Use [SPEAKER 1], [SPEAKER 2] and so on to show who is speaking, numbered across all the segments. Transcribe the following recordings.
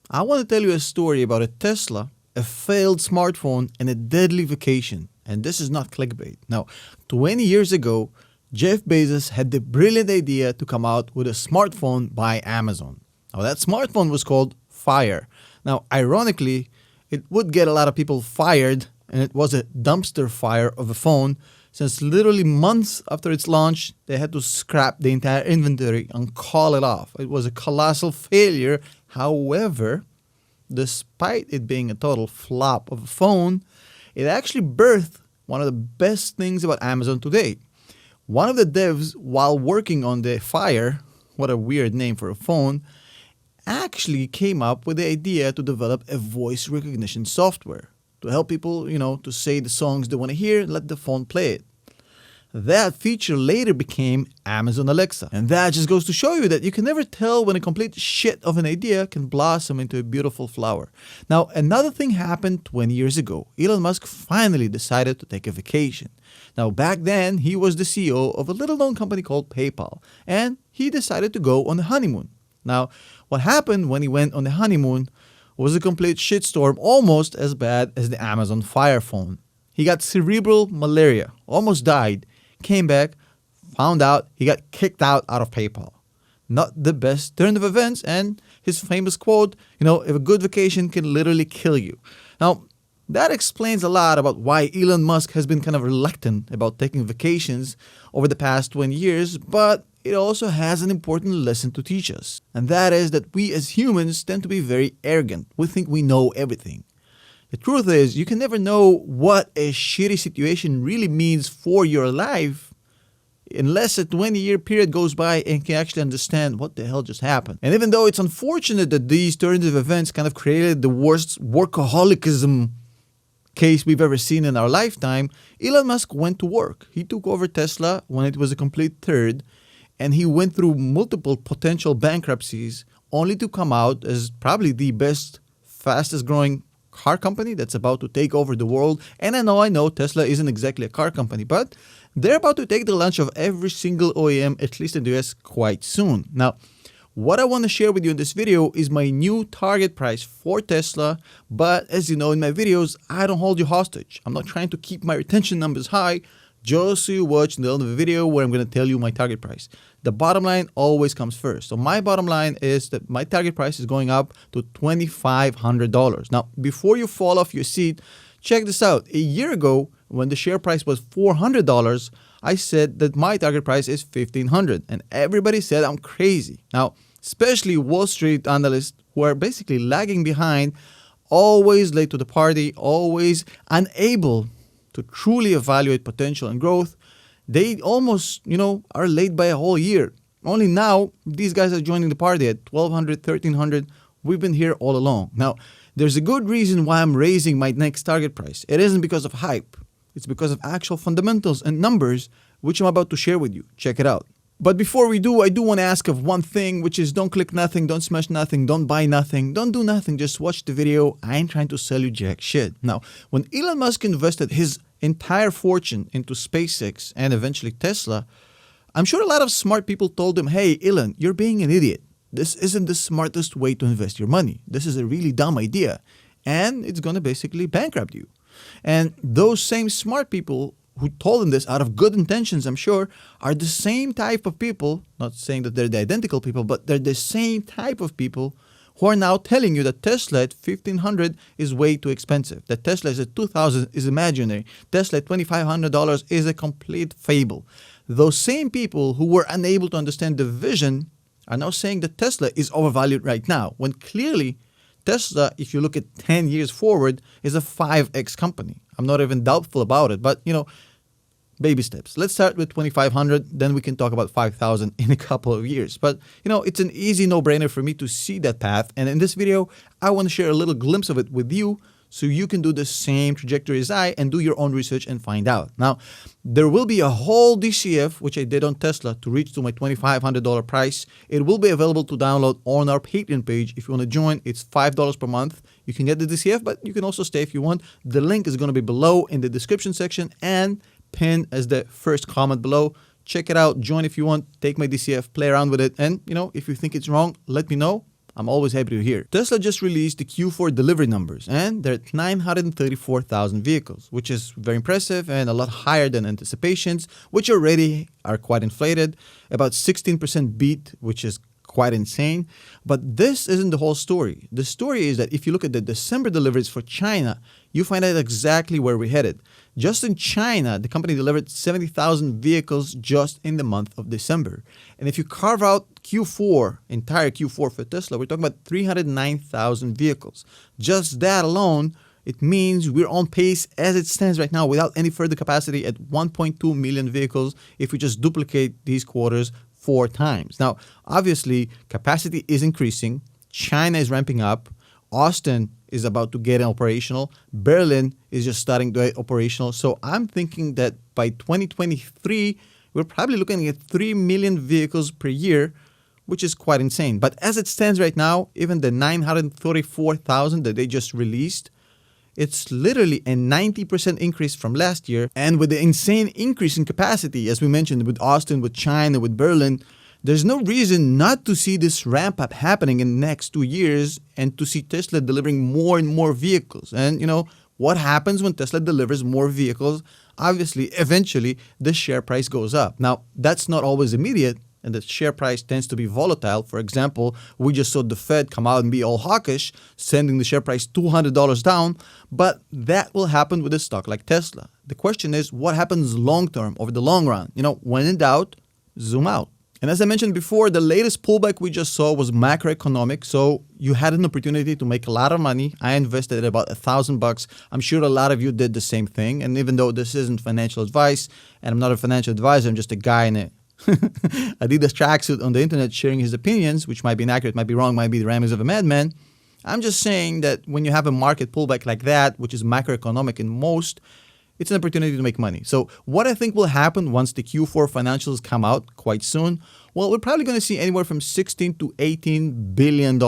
[SPEAKER 1] I want to tell you a story about a Tesla, a failed smartphone, and a deadly vacation. And this is not clickbait. Now, 20 years ago, Jeff Bezos had the brilliant idea to come out with a smartphone by Amazon. Now, that smartphone was called Fire. Now, ironically, it would get a lot of people fired, and it was a dumpster fire of a phone, since literally months after its launch, they had to scrap the entire inventory and call it off. It was a colossal failure. However, despite it being a total flop of a phone, it actually birthed one of the best things about Amazon today. One of the devs, while working on the Fire, what a weird name for a phone, actually came up with the idea to develop a voice recognition software to help people, to say the songs they want to hear and let the phone play it. That feature later became Amazon Alexa. And that just goes to show you that you can never tell when a complete shit of an idea can blossom into a beautiful flower. Now, another thing happened 20 years ago. Elon Musk finally decided to take a vacation. Now, back then, he was the CEO of a little-known company called PayPal, and he decided to go on a honeymoon. Now, what happened when he went on the honeymoon was a complete shitstorm, almost as bad as the Amazon Fire phone. He got cerebral malaria, almost died, came back, found out he got kicked out of PayPal. Not the best turn of events, and his famous quote, if a good vacation can literally kill you. Now, that explains a lot about why Elon Musk has been kind of reluctant about taking vacations over the past 20 years, but it also has an important lesson to teach us. And that is that we as humans tend to be very arrogant. We think we know everything. The truth is, you can never know what a shitty situation really means for your life unless a 20-year period goes by and can actually understand what the hell just happened. And even though it's unfortunate that these turns of events kind of created the worst workaholicism case we've ever seen in our lifetime, Elon Musk went to work. He took over Tesla when it was a complete turd, and he went through multiple potential bankruptcies only to come out as probably the best, fastest growing car company that's about to take over the world. And I know Tesla isn't exactly a car company, but they're about to take the lunch of every single OEM, at least in the US, quite soon. Now, what I want to share with you in this video is my new target price for Tesla, but as you know in my videos, I don't hold you hostage. I'm not trying to keep my retention numbers high, just so you watch the end of the video where I'm going to tell you my target price. The bottom line always comes first. So my bottom line is that my target price is going up to $2,500. Now, before you fall off your seat, check this out. A year ago, when the share price was $400, I said that my target price is $1,500, and everybody said I'm crazy. Now, especially Wall Street analysts who are basically lagging behind, always late to the party, always unable to truly evaluate potential and growth, they almost, are late by a whole year. Only now, these guys are joining the party at $1,200, $1,300. We've been here all along. Now, there's a good reason why I'm raising my next target price. It isn't because of hype. It's because of actual fundamentals and numbers, which I'm about to share with you. Check it out. But before we do, I do want to ask of one thing, which is don't click nothing, don't smash nothing, don't buy nothing, don't do nothing, just watch the video. I ain't trying to sell you jack shit. Now, when Elon Musk invested his entire fortune into SpaceX and eventually Tesla, I'm sure a lot of smart people told him, hey, Elon, you're being an idiot. This isn't the smartest way to invest your money. This is a really dumb idea, and it's going to basically bankrupt you. And those same smart people who told him this out of good intentions, I'm sure, are the same type of people, not saying that they're the identical people, but they're the same type of people who are now telling you that Tesla at $1,500 is way too expensive, that Tesla is at $2,000 is imaginary, Tesla at $2,500 is a complete fable. Those same people who were unable to understand the vision are now saying that Tesla is overvalued right now, when clearly Tesla, if you look at 10 years forward, is a 5x company. I'm not even doubtful about it, but baby steps. Let's start with 2,500, then we can talk about 5,000 in a couple of years. But, it's an easy no-brainer for me to see that path. And in this video, I want to share a little glimpse of it with you so you can do the same trajectory as I and do your own research and find out. Now, there will be a whole DCF, which I did on Tesla, to reach to my $2,500 price. It will be available to download on our Patreon page. If you want to join, it's $5 per month. You can get the DCF, but you can also stay if you want. The link is going to be below in the description section and pinned as the first comment below. Check it out. Join if you want. Take my DCF, play around with it. And, if you think it's wrong, let me know. I'm always happy to hear. Tesla just released the Q4 delivery numbers, and they're at 934,000 vehicles, which is very impressive and a lot higher than anticipations, which already are quite inflated. About 16% beat, which is quite insane. But this isn't the whole story. The story is that if you look at the December deliveries for China, you find out exactly where we're headed. Just in China, the company delivered 70,000 vehicles just in the month of December. And if you carve out Q4, entire Q4 for Tesla, we're talking about 309,000 vehicles. Just that alone, it means we're on pace as it stands right now without any further capacity at 1.2 million vehicles if we just duplicate these quarters 4 times. Now, obviously, capacity is increasing. China is ramping up. Austin is about to get operational. Berlin is just starting to get operational. So I'm thinking that by 2023, we're probably looking at 3 million vehicles per year, which is quite insane. But as it stands right now, even the 934,000 that they just released, it's literally a 90% increase from last year. And with the insane increase in capacity, as we mentioned, with Austin, with China, with Berlin, there's no reason not to see this ramp up happening in the next 2 years and to see Tesla delivering more and more vehicles. And, what happens when Tesla delivers more vehicles? Obviously, eventually, the share price goes up. Now, that's not always immediate, and the share price tends to be volatile. For example, we just saw the Fed come out and be all hawkish, sending the share price $200 down, but that will happen with a stock like Tesla. The question is, what happens long term, over the long run? When in doubt, zoom out. And as I mentioned before, the latest pullback we just saw was macroeconomics. So you had an opportunity to make a lot of money. I invested about $1,000. I'm sure a lot of you did the same thing. And even though this isn't financial advice, and I'm not a financial advisor, I'm just a guy in a Adidas tracksuit on the internet sharing his opinions, which might be inaccurate, might be wrong, might be the ramblings of a madman. I'm just saying that when you have a market pullback like that, which is macroeconomic in most, it's an opportunity to make money. So what I think will happen once the Q4 financials come out quite soon, well, we're probably going to see anywhere from $16 to $18 billion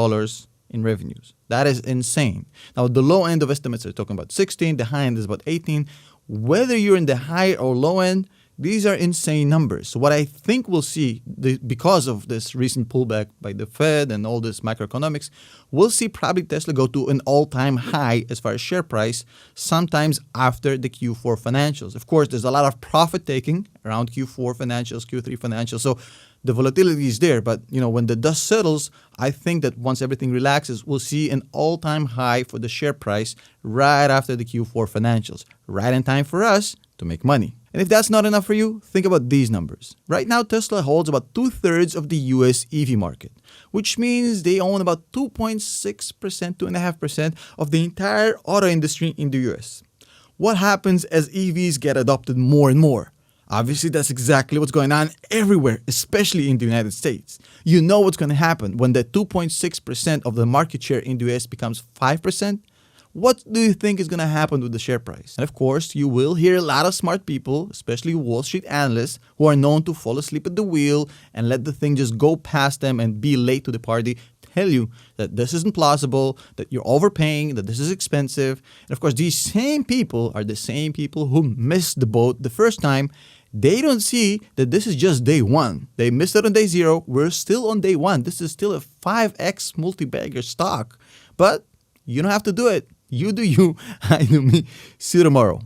[SPEAKER 1] in revenues. That is insane. Now, the low end of estimates are talking about 16, the high end is about 18. Whether you're in the high or low end, these are insane numbers. So what I think we'll see, because of this recent pullback by the Fed and all this macroeconomics, we'll see probably Tesla go to an all-time high as far as share price, sometimes after the Q4 financials. Of course, there's a lot of profit taking around Q4 financials, Q3 financials. So the volatility is there. But, when the dust settles, I think that once everything relaxes, we'll see an all-time high for the share price right after the Q4 financials. Right in time for us to make money. And if that's not enough for you, think about these numbers. Right now, Tesla holds about 2/3 of the US EV market, which means they own about 2.6%, 2.5% of the entire auto industry in the US. What happens as EVs get adopted more and more? Obviously, that's exactly what's going on everywhere, especially in the United States. You know what's going to happen when the 2.6% of the market share in the US becomes 5%? What do you think is going to happen with the share price? And of course, you will hear a lot of smart people, especially Wall Street analysts, who are known to fall asleep at the wheel and let the thing just go past them and be late to the party, tell you that this isn't plausible, that you're overpaying, that this is expensive. And of course, these same people are the same people who missed the boat the first time. They don't see that this is just day one. They missed it on day 0. We're still on day 1. This is still a 5x multi-bagger stock. But you don't have to do it. You do you, I do me. See you tomorrow.